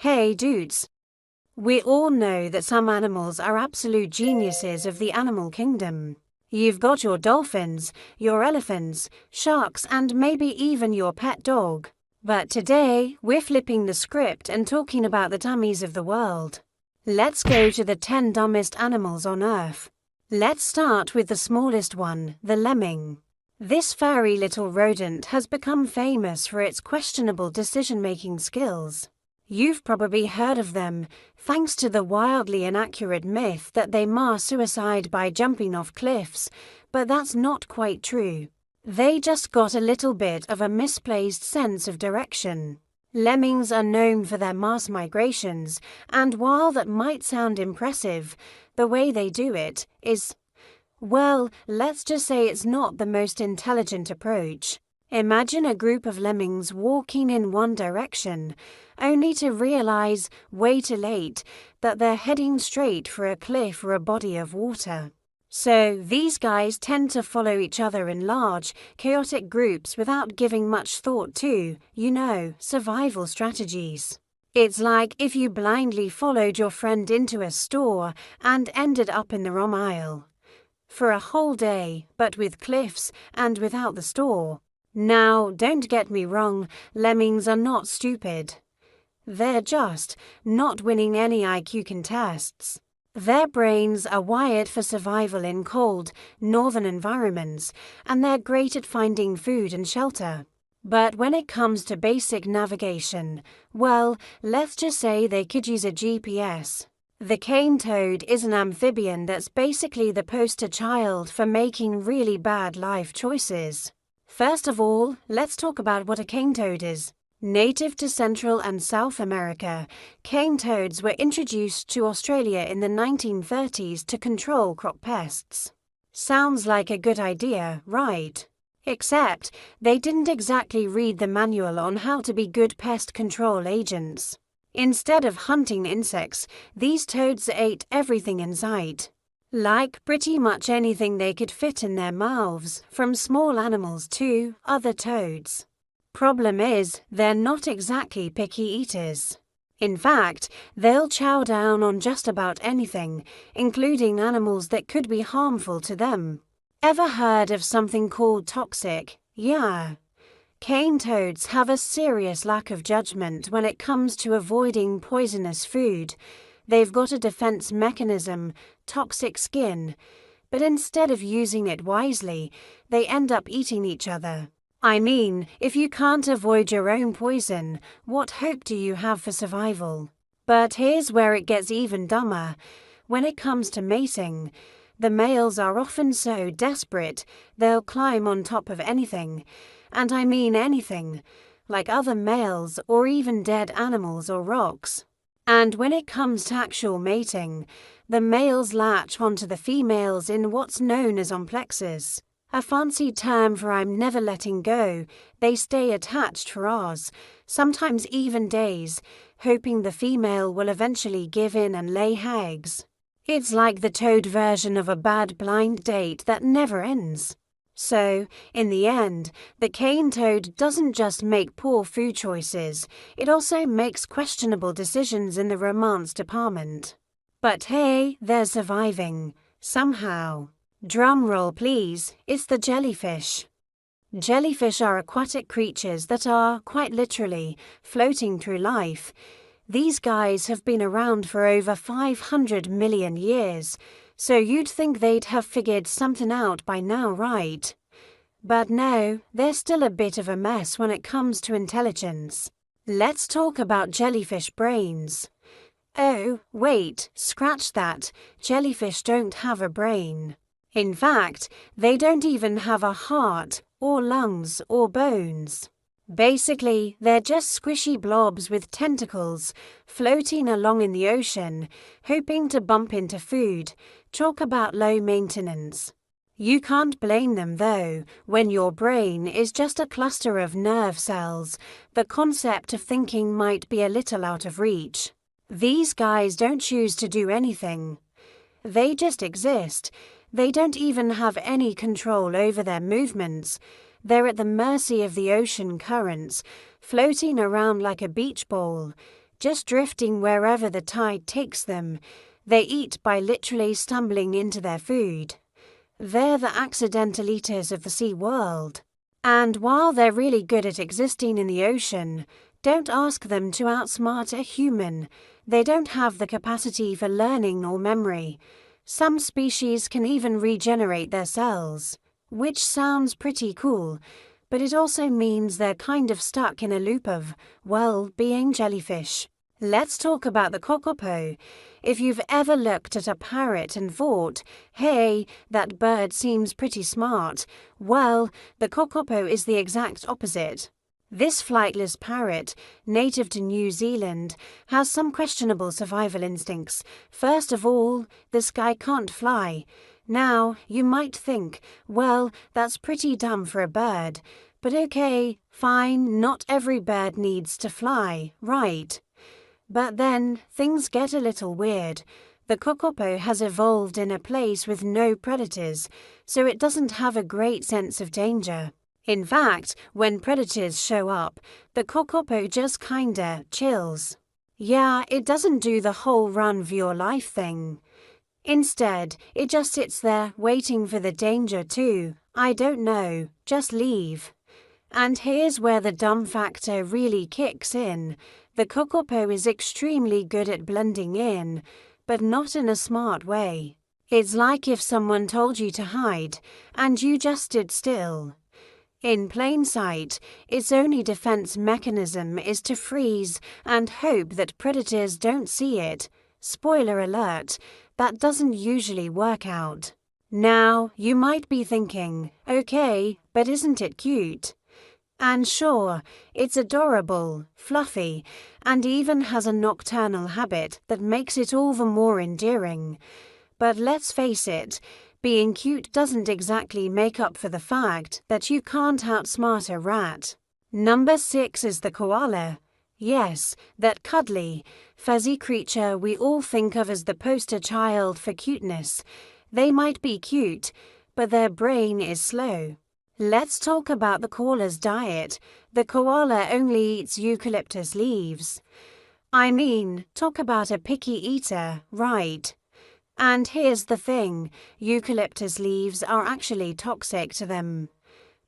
Hey dudes. We all know that some animals are absolute geniuses of the animal kingdom. You've got your dolphins, your elephants, sharks, and maybe even your pet dog. But today, we're flipping the script and talking about the dummies of the world. Let's go to the 10 dumbest animals on Earth. Let's start with the smallest one, the lemming. This furry little rodent has become famous for its questionable decision-making skills. You've probably heard of them, thanks to the wildly inaccurate myth that they mass suicide by jumping off cliffs, but that's not quite true. They just got a little bit of a misplaced sense of direction. Lemmings are known for their mass migrations, and while that might sound impressive, the way they do it is, well, let's just say it's not the most intelligent approach. Imagine a group of lemmings walking in one direction, only to realize, way too late, that they're heading straight for a cliff or a body of water. So these guys tend to follow each other in large, chaotic groups without giving much thought to, survival strategies. It's like if you blindly followed your friend into a store and ended up in the wrong aisle. For a whole day, but with cliffs and without the store. Now, don't get me wrong, lemmings are not stupid. They're just not winning any IQ contests. Their brains are wired for survival in cold, northern environments, and they're great at finding food and shelter. But when it comes to basic navigation, well, let's just say they could use a GPS. The cane toad is an amphibian that's basically the poster child for making really bad life choices. First of all, let's talk about what a cane toad is. Native to Central and South America, cane toads were introduced to Australia in the 1930s to control crop pests. Sounds like a good idea, right? Except they didn't exactly read the manual on how to be good pest control agents. Instead of hunting insects, these toads ate everything in sight. Like pretty much anything they could fit in their mouths, from small animals to other toads. Problem is, they're not exactly picky eaters. In fact, they'll chow down on just about anything, including animals that could be harmful to them. Ever heard of something called toxic? Yeah. Cane toads have a serious lack of judgment when it comes to avoiding poisonous food. They've got a defense mechanism, toxic skin, but instead of using it wisely, they end up eating each other. I mean, if you can't avoid your own poison, what hope do you have for survival? But here's where it gets even dumber. When it comes to mating, the males are often so desperate, they'll climb on top of anything, and I mean anything, like other males or even dead animals or rocks. And when it comes to actual mating, the males latch onto the females in what's known as omplexes, a fancy term for I'm never letting go. They stay attached for hours, sometimes even days, hoping the female will eventually give in and lay eggs. It's like the toad version of a bad blind date that never ends. So, in the end, the cane toad doesn't just make poor food choices, it also makes questionable decisions in the romance department. But hey, they're surviving. Somehow. Drum roll please, it's the jellyfish. Jellyfish are aquatic creatures that are, quite literally, floating through life. These guys have been around for over 500 million years, so you'd think they'd have figured something out by now, right? But no, they're still a bit of a mess when it comes to intelligence. Let's talk about jellyfish brains. Oh, wait, scratch that. Jellyfish don't have a brain. In fact, they don't even have a heart, or lungs, or bones. Basically, they're just squishy blobs with tentacles, floating along in the ocean, hoping to bump into food. Talk about low maintenance. You can't blame them though, when your brain is just a cluster of nerve cells. The concept of thinking might be a little out of reach. These guys don't choose to do anything. They just exist. They don't even have any control over their movements. They're at the mercy of the ocean currents, floating around like a beach ball. just drifting wherever the tide takes them. They eat by literally stumbling into their food. They're the accidental eaters of the sea world. And while they're really good at existing in the ocean, don't ask them to outsmart a human. They don't have the capacity for learning or memory. Some species can even regenerate their cells, which sounds pretty cool, but it also means they're kind of stuck in a loop of, well, being jellyfish. Let's talk about the kakapo. If you've ever looked at a parrot and thought, hey, that bird seems pretty smart, well, the kakapo is the exact opposite. This flightless parrot, native to New Zealand, has some questionable survival instincts. First of all, this guy can't fly. Now, you might think, well, that's pretty dumb for a bird. But okay, fine, not every bird needs to fly, right? But then, things get a little weird. The kakapo has evolved in a place with no predators, so it doesn't have a great sense of danger. In fact, when predators show up, the kakapo just kinda chills. Yeah, it doesn't do the whole run for your life thing. Instead, it just sits there waiting for the danger to, I don't know, just leave. And here's where the dumb factor really kicks in. The kakapo is extremely good at blending in, but not in a smart way. It's like if someone told you to hide, and you just stood still. In plain sight, its only defense mechanism is to freeze and hope that predators don't see it. Spoiler alert, that doesn't usually work out. Now, you might be thinking, okay, but isn't it cute? And sure, it's adorable, fluffy, and even has a nocturnal habit that makes it all the more endearing. But let's face it, being cute doesn't exactly make up for the fact that you can't outsmart a rat. Number 6 is the koala. Yes, that cuddly, fuzzy creature we all think of as the poster child for cuteness. They might be cute, but their brain is slow. Let's talk about the koala's diet. The koala only eats eucalyptus leaves. I mean, talk about a picky eater, right? And here's the thing, eucalyptus leaves are actually toxic to them.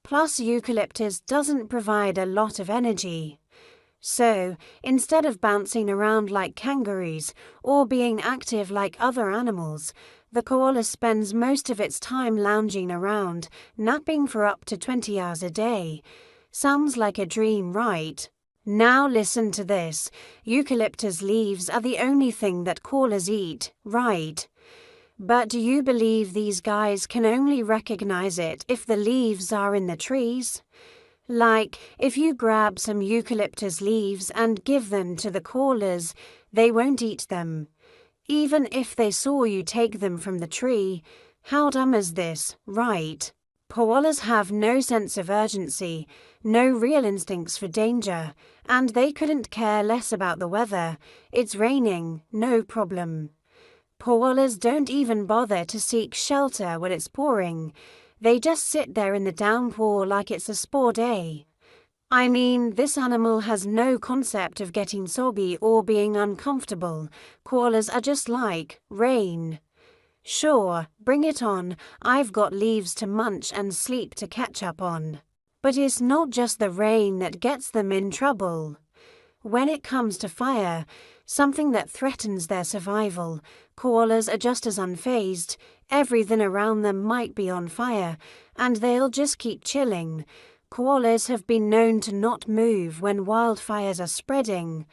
Plus, eucalyptus doesn't provide a lot of energy. So, instead of bouncing around like kangaroos or being active like other animals, the koala spends most of its time lounging around, napping for up to 20 hours a day. Sounds like a dream, right? Now listen to this. Eucalyptus leaves are the only thing that koalas eat, right? But do you believe these guys can only recognize it if the leaves are in the trees? Like, if you grab some eucalyptus leaves and give them to the koalas, they won't eat them. Even if they saw you take them from the tree. How dumb is this, right? Koalas have no sense of urgency, no real instincts for danger, and they couldn't care less about the weather. It's raining, no problem. Koalas don't even bother to seek shelter when it's pouring. They just sit there in the downpour like it's a spa day. I mean, this animal has no concept of getting soggy or being uncomfortable. Koalas are just like rain. Sure, bring it on, I've got leaves to munch and sleep to catch up on. But it's not just the rain that gets them in trouble. When it comes to fire, something that threatens their survival, koalas are just as unfazed. Everything around them might be on fire, and they'll just keep chilling. Koalas have been known to not move when wildfires are spreading.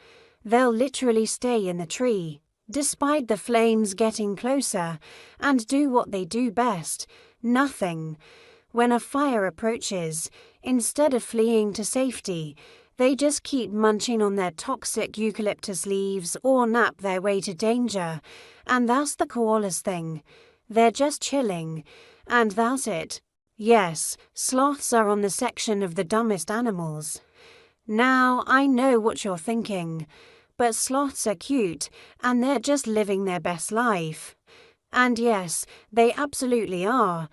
They'll literally stay in the tree, despite the flames getting closer, and do what they do best, nothing. When a fire approaches, instead of fleeing to safety, they just keep munching on their toxic eucalyptus leaves or nap their way to danger. And that's the koalas thing. They're just chilling, and that's it. Yes, sloths are on the section of the dumbest animals. Now, I know what you're thinking, but sloths are cute, and they're just living their best life. And yes, they absolutely are.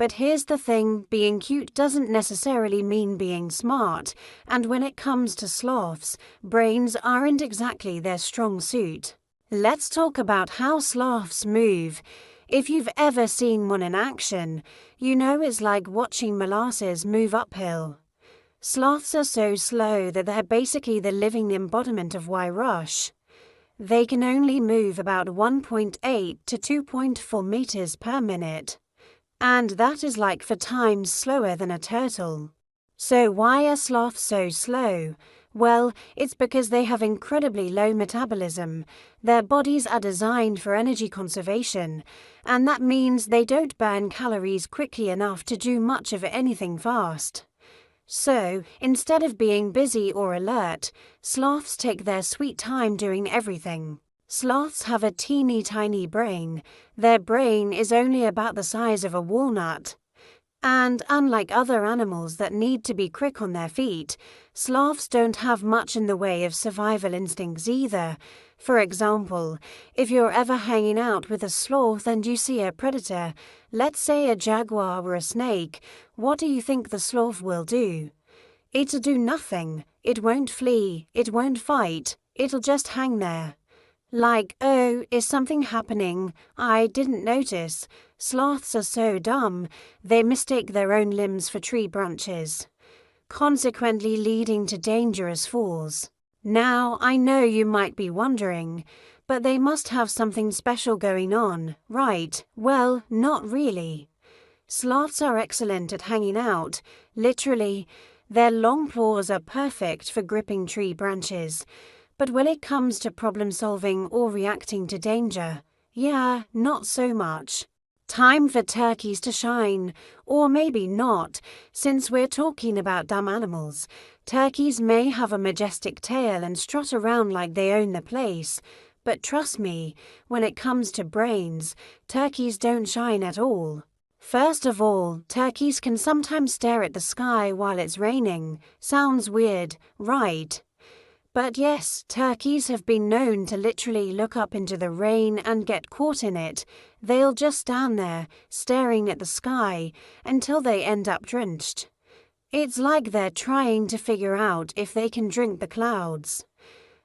But here's the thing, being cute doesn't necessarily mean being smart, and when it comes to sloths, brains aren't exactly their strong suit. Let's talk about how sloths move. If you've ever seen one in action, you know it's like watching molasses move uphill. Sloths are so slow that they're basically the living embodiment of why rush. They can only move about 1.8 to 2.4 meters per minute. And that is like 4 times slower than a turtle. So why are sloths so slow? Well, it's because they have incredibly low metabolism. Their bodies are designed for energy conservation, and that means they don't burn calories quickly enough to do much of anything fast. So, instead of being busy or alert, sloths take their sweet time doing everything. Sloths have a teeny tiny brain. Their brain is only about the size of a walnut. And unlike other animals that need to be quick on their feet, sloths don't have much in the way of survival instincts either. For example, if you're ever hanging out with a sloth and you see a predator, let's say a jaguar or a snake, what do you think the sloth will do? It'll do nothing. It won't flee. It won't fight. It'll just hang there. Like, oh, is something happening? I didn't notice. Sloths are so dumb, they mistake their own limbs for tree branches, consequently leading to dangerous falls. Now, I know you might be wondering, but they must have something special going on, right? Well, not really. Sloths are excellent at hanging out. Literally, their long claws are perfect for gripping tree branches. But when it comes to problem solving or reacting to danger, yeah, not so much. Time for turkeys to shine, or maybe not, since we're talking about dumb animals. Turkeys may have a majestic tail and strut around like they own the place, but trust me, when it comes to brains, turkeys don't shine at all. First of all, turkeys can sometimes stare at the sky while it's raining. Sounds weird, right? But yes, turkeys have been known to literally look up into the rain and get caught in it. They'll just stand there, staring at the sky, until they end up drenched. It's like they're trying to figure out if they can drink the clouds.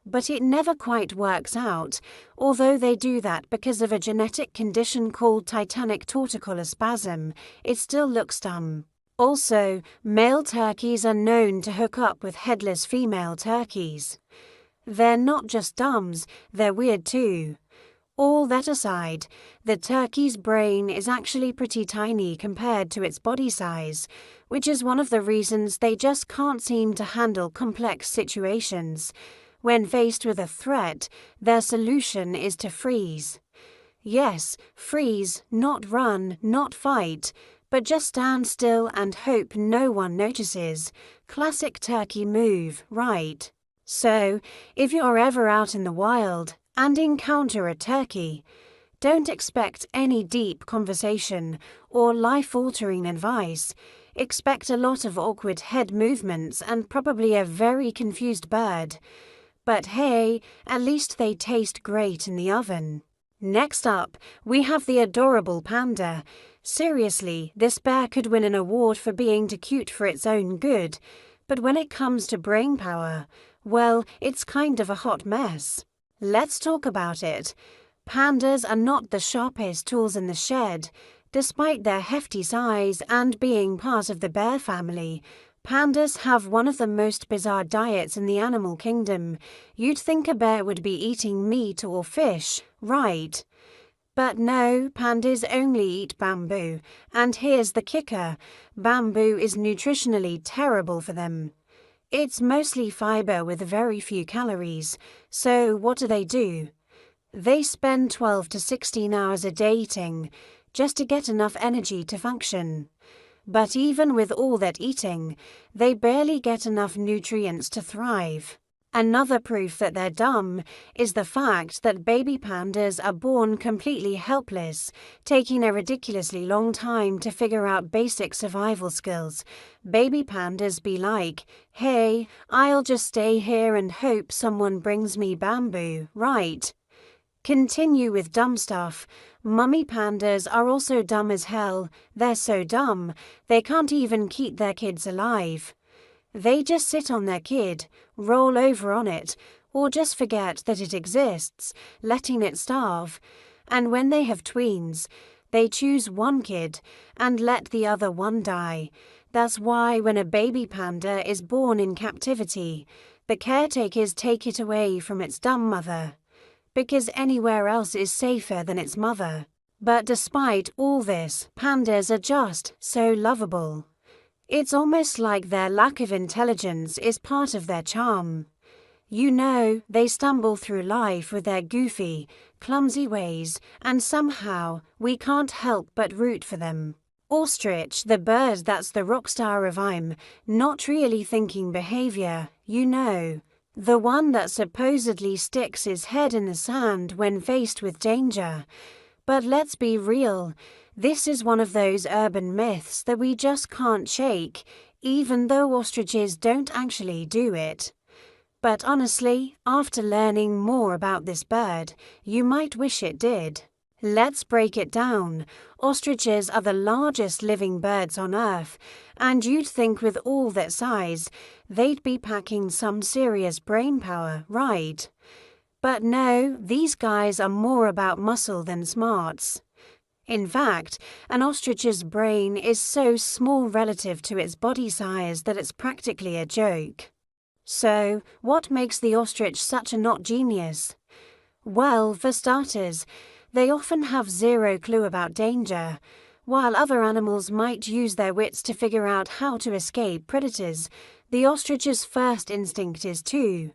But it never quite works out, although they do that because of a genetic condition called titanic torticolor spasm. It still looks dumb. Also, male turkeys are known to hook up with headless female turkeys. They're not just dumbs, they're weird too. All that aside, the turkey's brain is actually pretty tiny compared to its body size, which is one of the reasons they just can't seem to handle complex situations. When faced with a threat, their solution is to freeze. Yes, freeze, not run, not fight, but just stand still and hope no one notices. Classic turkey move, right? So, if you're ever out in the wild and encounter a turkey, don't expect any deep conversation or life-altering advice. Expect a lot of awkward head movements and probably a very confused bird. But hey, at least they taste great in the oven. Next up, we have the adorable panda. Seriously, this bear could win an award for being too cute for its own good, but when it comes to brain power, well, it's kind of a hot mess. Let's talk about it. Pandas are not the sharpest tools in the shed. Despite their hefty size and being part of the bear family, pandas have one of the most bizarre diets in the animal kingdom. You'd think a bear would be eating meat or fish, right? But no, pandas only eat bamboo, and here's the kicker, bamboo is nutritionally terrible for them. It's mostly fiber with very few calories, so what do? They spend 12 to 16 hours a day eating, just to get enough energy to function. But even with all that eating, they barely get enough nutrients to thrive. Another proof that they're dumb is the fact that baby pandas are born completely helpless, taking a ridiculously long time to figure out basic survival skills. Baby pandas be like, hey, I'll just stay here and hope someone brings me bamboo, right? Continue with dumb stuff. Mummy pandas are also dumb as hell. They're so dumb, they can't even keep their kids alive. They just sit on their kid, roll over on it, or just forget that it exists, letting it starve. And when they have tweens, they choose one kid and let the other one die. That's why when a baby panda is born in captivity, the caretakers take it away from its dumb mother, because anywhere else is safer than its mother. But despite all this, pandas are just so lovable. It's almost like their lack of intelligence is part of their charm. You know, they stumble through life with their goofy, clumsy ways, and somehow we can't help but root for them. Ostrich, the bird that's the rock star of I'm not really thinking behavior, you know. The one that supposedly sticks his head in the sand when faced with danger. But let's be real, this is one of those urban myths that we just can't shake, even though ostriches don't actually do it. But honestly, after learning more about this bird, you might wish it did. Let's break it down. Ostriches are the largest living birds on Earth, and you'd think with all their size, they'd be packing some serious brain power, right? But no, these guys are more about muscle than smarts. In fact, an ostrich's brain is so small relative to its body size that it's practically a joke. So, what makes the ostrich such a not genius? Well, for starters, they often have zero clue about danger. While other animals might use their wits to figure out how to escape predators, the ostrich's first instinct is to,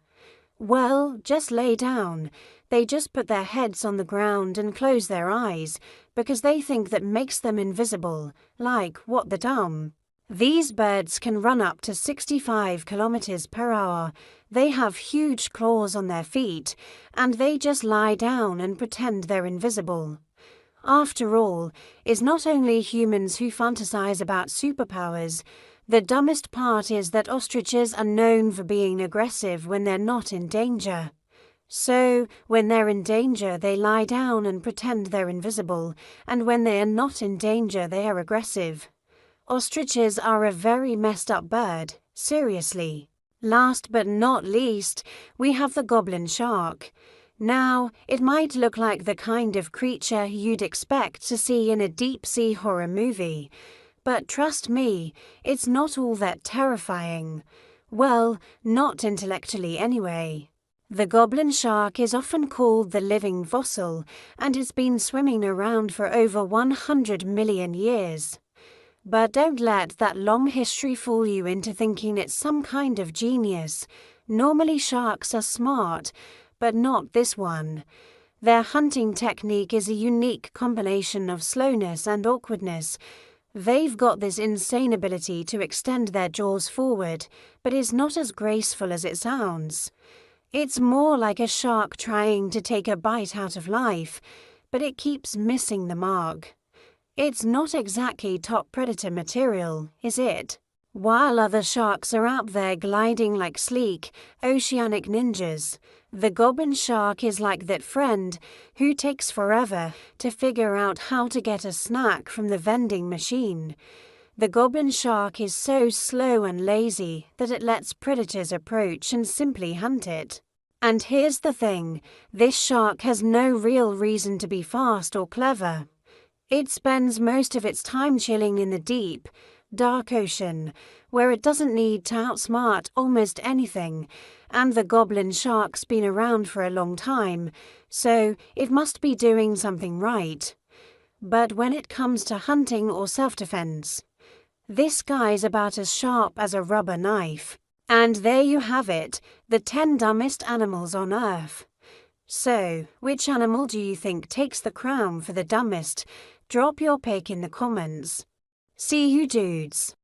well, just lay down. They just put their heads on the ground and close their eyes, because they think that makes them invisible, like what the dumb. These birds can run up to 65 kilometers per hour. They have huge claws on their feet, and they just lie down and pretend they're invisible. After all, it's not only humans who fantasize about superpowers. The dumbest part is that ostriches are known for being aggressive when they're not in danger. So, when they're in danger, they lie down and pretend they're invisible, and when they are not in danger, they are aggressive. Ostriches are a very messed up bird, seriously. Last but not least, we have the goblin shark. Now, it might look like the kind of creature you'd expect to see in a deep-sea horror movie, but trust me, it's not all that terrifying. Well, not intellectually anyway. The goblin shark is often called the living fossil, and it's been swimming around for over 100 million years. But don't let that long history fool you into thinking it's some kind of genius. Normally sharks are smart, but not this one. Their hunting technique is a unique combination of slowness and awkwardness. They've got this insane ability to extend their jaws forward, but it's not as graceful as it sounds. It's more like a shark trying to take a bite out of life, but it keeps missing the mark. It's not exactly top predator material, is it? While other sharks are out there gliding like sleek, oceanic ninjas, the goblin shark is like that friend who takes forever to figure out how to get a snack from the vending machine. The goblin shark is so slow and lazy that it lets predators approach and simply hunt it. And here's the thing, this shark has no real reason to be fast or clever. It spends most of its time chilling in the deep, dark ocean, where it doesn't need to outsmart almost anything, and the goblin shark's been around for a long time, so it must be doing something right. But when it comes to hunting or self-defense, this guy's about as sharp as a rubber knife. And there you have it, the 10 dumbest animals on Earth. So, which animal do you think takes the crown for the dumbest? Drop your pick in the comments. See you dudes.